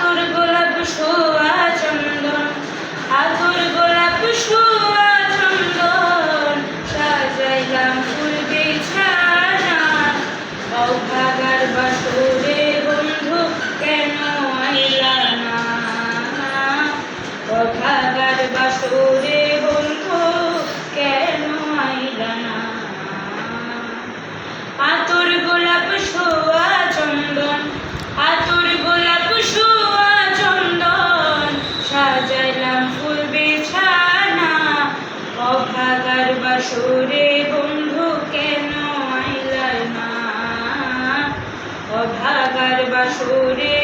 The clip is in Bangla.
আতর গোলাপ শোয়া চন্দন, আতর গোলাপ শোয়া চন্দন, সাজাইলাম ফুল বিছানা। অভাগার বাসরে বন্ধু কেন আইলা না? অভাগার বাসরে বন্ধু কেন আইলা না? আতর গোলাপ শোয়া চন্দন, আতর গোলাপ শোয়া চন্দন, সাজাইলাম ফুল বিছানা। অভাগার বাসরে বন্ধু কেন আইলা না? অভাগার বাসরে